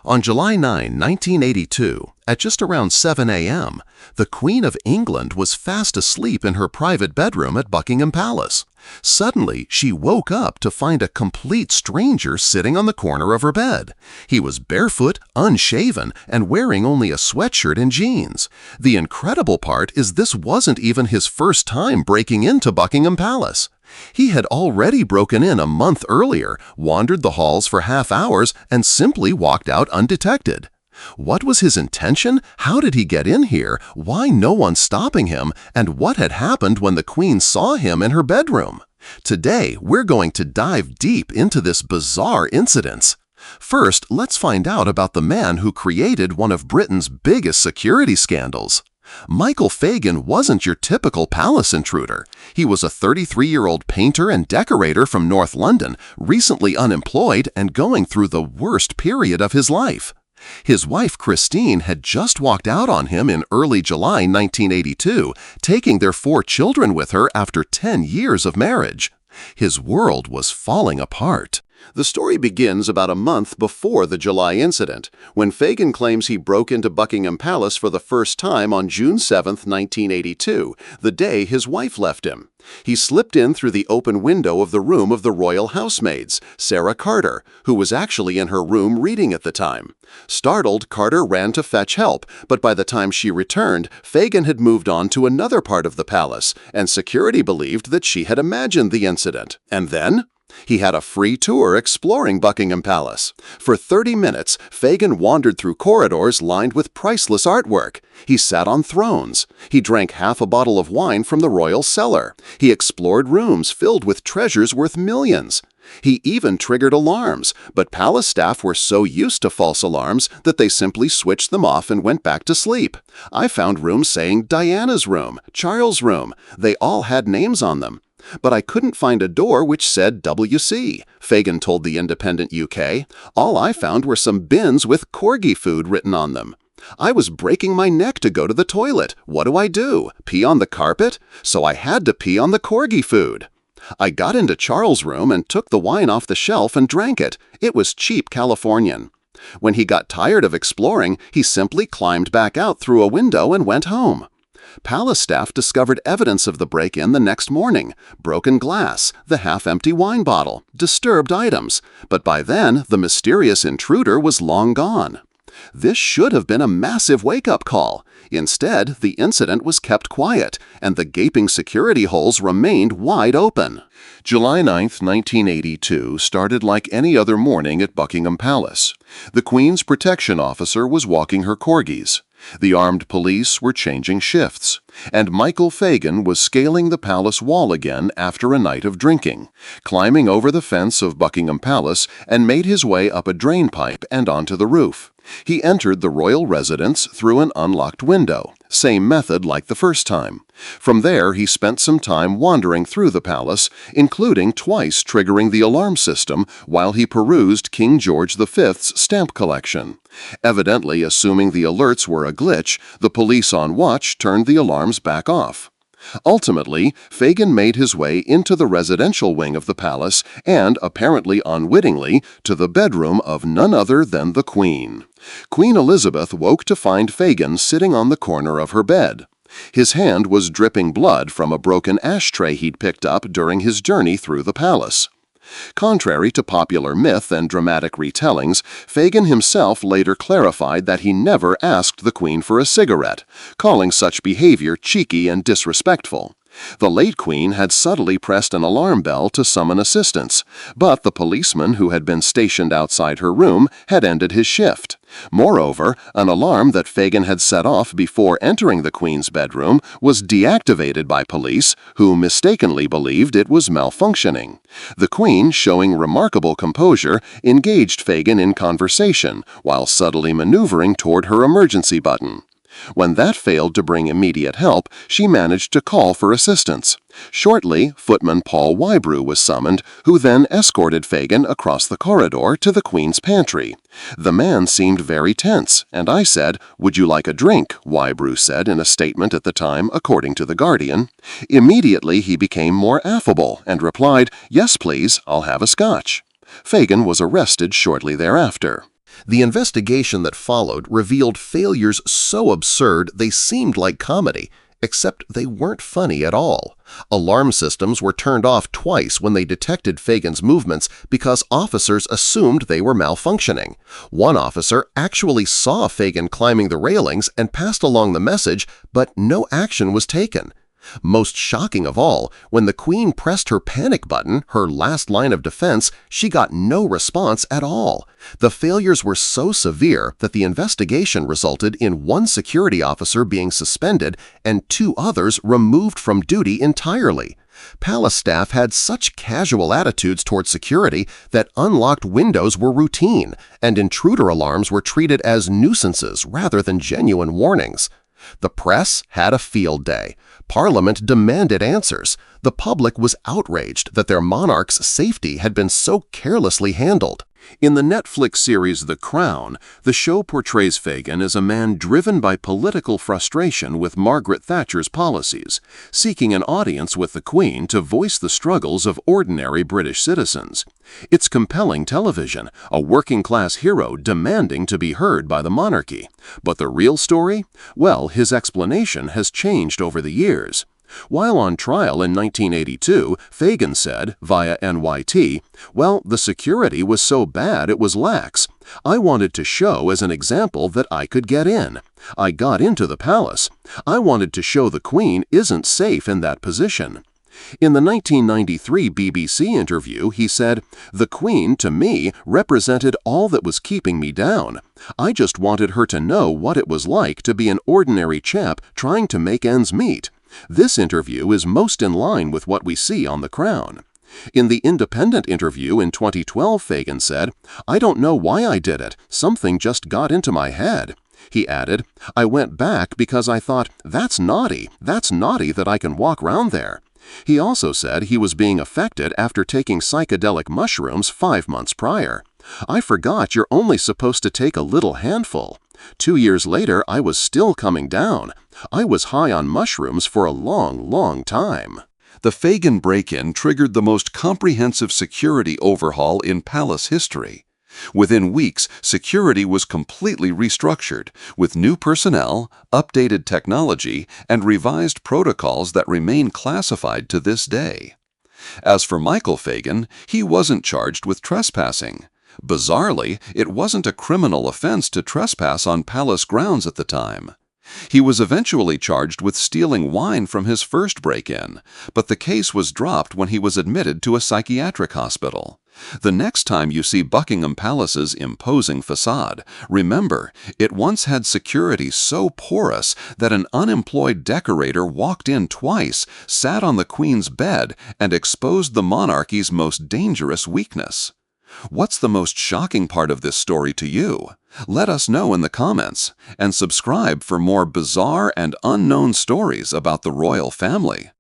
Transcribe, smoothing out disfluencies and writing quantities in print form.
On July 9, 1982, at just around 7 a.m., the Queen of England was fast asleep in her private bedroom at Buckingham Palace. Suddenly, she woke up to find a complete stranger sitting on the corner of her bed. He was barefoot, unshaven, and wearing only a sweatshirt and jeans. The incredible part is this wasn't even his first time breaking into Buckingham Palace. He had already broken in a month earlier, wandered the halls for half hours, and simply walked out undetected. What was his intention? How did he get in here? Why no one stopping him? And what had happened when the Queen saw him in her bedroom? Today, we're going to dive deep into this bizarre incident. First, let's find out about the man who created one of Britain's biggest security scandals. Michael Fagan wasn't your typical palace intruder. He was a 33-year-old painter and decorator from North London, recently unemployed and going through the worst period of his life. His wife Christine had just walked out on him in early July 1982, taking their 4 children with her after 10 years of marriage. His world was falling apart. The story begins about a month before the July incident, when Fagan claims he broke into Buckingham Palace for the first time on June 7, 1982, the day his wife left him. He slipped in through the open window of the room of the royal housemaids, Sarah Carter, who was actually in her room reading at the time. Startled, Carter ran to fetch help, but by the time she returned, Fagan had moved on to another part of the palace, and security believed that she had imagined the incident. And then he had a free tour exploring Buckingham Palace. For 30 minutes, Fagan wandered through corridors lined with priceless artwork. He sat on thrones. He drank half a bottle of wine from the royal cellar. He explored rooms filled with treasures worth millions. He even triggered alarms, but palace staff were so used to false alarms that they simply switched them off and went back to sleep. I found rooms saying Diana's room, Charles' room. They all had names on them. But I couldn't find a door which said WC, Fagan told the Independent UK. All I found were some bins with corgi food written on them. I was breaking my neck to go to the toilet. What do? Pee on the carpet? So I had to pee on the corgi food. I got into Charles' room and took the wine off the shelf and drank it. It was cheap Californian. When he got tired of exploring, he simply climbed back out through a window and went home. Palace staff discovered evidence of the break-in the next morning: broken glass, the half-empty wine bottle, disturbed items. But by then, the mysterious intruder was long gone. This should have been a massive wake-up call. Instead, the incident was kept quiet, and the gaping security holes remained wide open. July 9, 1982 started like any other morning at Buckingham Palace. The Queen's protection officer was walking her corgis. The armed police were changing shifts, and Michael Fagan was scaling the palace wall again after a night of drinking, climbing over the fence of Buckingham Palace and made his way up a drain pipe and onto the roof. He entered the royal residence through an unlocked window, same method like the first time. From there, he spent some time wandering through the palace, including twice triggering the alarm system while he perused King George V's stamp collection. Evidently assuming the alerts were a glitch, the police on watch turned the alarms back off. Ultimately, Fagan made his way into the residential wing of the palace and, apparently unwittingly, to the bedroom of none other than the Queen. Queen Elizabeth woke to find Fagan sitting on the corner of her bed. His hand was dripping blood from a broken ashtray he'd picked up during his journey through the palace. Contrary to popular myth and dramatic retellings, Fagan himself later clarified that he never asked the Queen for a cigarette, calling such behavior cheeky and disrespectful. The late Queen had subtly pressed an alarm bell to summon assistance, but the policeman who had been stationed outside her room had ended his shift. Moreover, an alarm that Fagan had set off before entering the Queen's bedroom was deactivated by police, who mistakenly believed it was malfunctioning. The Queen, showing remarkable composure, engaged Fagan in conversation while subtly maneuvering toward her emergency button. When that failed to bring immediate help, she managed to call for assistance. Shortly, footman Paul Wybrew was summoned, who then escorted Fagan across the corridor to the Queen's pantry. The man seemed very tense, and I said, "Would you like a drink?" Wybrew said in a statement at the time, according to The Guardian. Immediately he became more affable and replied, "Yes, please, I'll have a scotch." Fagan was arrested shortly thereafter. The investigation that followed revealed failures so absurd they seemed like comedy, except they weren't funny at all. Alarm systems were turned off twice when they detected Fagan's movements because officers assumed they were malfunctioning. One officer actually saw Fagan climbing the railings and passed along the message, but no action was taken. Most shocking of all, when the Queen pressed her panic button, her last line of defense, she got no response at all. The failures were so severe that the investigation resulted in one security officer being suspended and 2 others removed from duty entirely. Palace staff had such casual attitudes toward security that unlocked windows were routine, and intruder alarms were treated as nuisances rather than genuine warnings. The press had a field day. Parliament demanded answers. The public was outraged that their monarch's safety had been so carelessly handled. In the Netflix series The Crown, the show portrays Fagan as a man driven by political frustration with Margaret Thatcher's policies, seeking an audience with the Queen to voice the struggles of ordinary British citizens. It's compelling television, a working-class hero demanding to be heard by the monarchy. But the real story? Well, his explanation has changed over the years. While on trial in 1982, Fagan said, via NYT, "Well, the security was so bad it was lax. I wanted to show as an example that I could get in. I got into the palace. I wanted to show the Queen isn't safe in that position." In the 1993 BBC interview, he said, "The Queen, to me, represented all that was keeping me down. I just wanted her to know what it was like to be an ordinary chap trying to make ends meet." This interview is most in line with what we see on The Crown. In the Independent interview in 2012, Fagan said, "I don't know why I did it. Something just got into my head." He added, "I went back because I thought, that's naughty that I can walk round there." He also said he was being affected after taking psychedelic mushrooms 5 months prior. "I forgot you're only supposed to take a little handful. 2 years later, I was still coming down. I was high on mushrooms for a long time." The Fagan break-in triggered the most comprehensive security overhaul in palace history. Within weeks, security was completely restructured, with new personnel, updated technology, and revised protocols that remain classified to this day. As for Michael Fagan, he wasn't charged with trespassing. Bizarrely, it wasn't a criminal offense to trespass on palace grounds at the time. He was eventually charged with stealing wine from his first break-in, but the case was dropped when he was admitted to a psychiatric hospital. The next time you see Buckingham Palace's imposing facade, remember, it once had security so porous that an unemployed decorator walked in twice, sat on the Queen's bed, and exposed the monarchy's most dangerous weakness. What's the most shocking part of this story to you? Let us know in the comments, and subscribe for more bizarre and unknown stories about the royal family.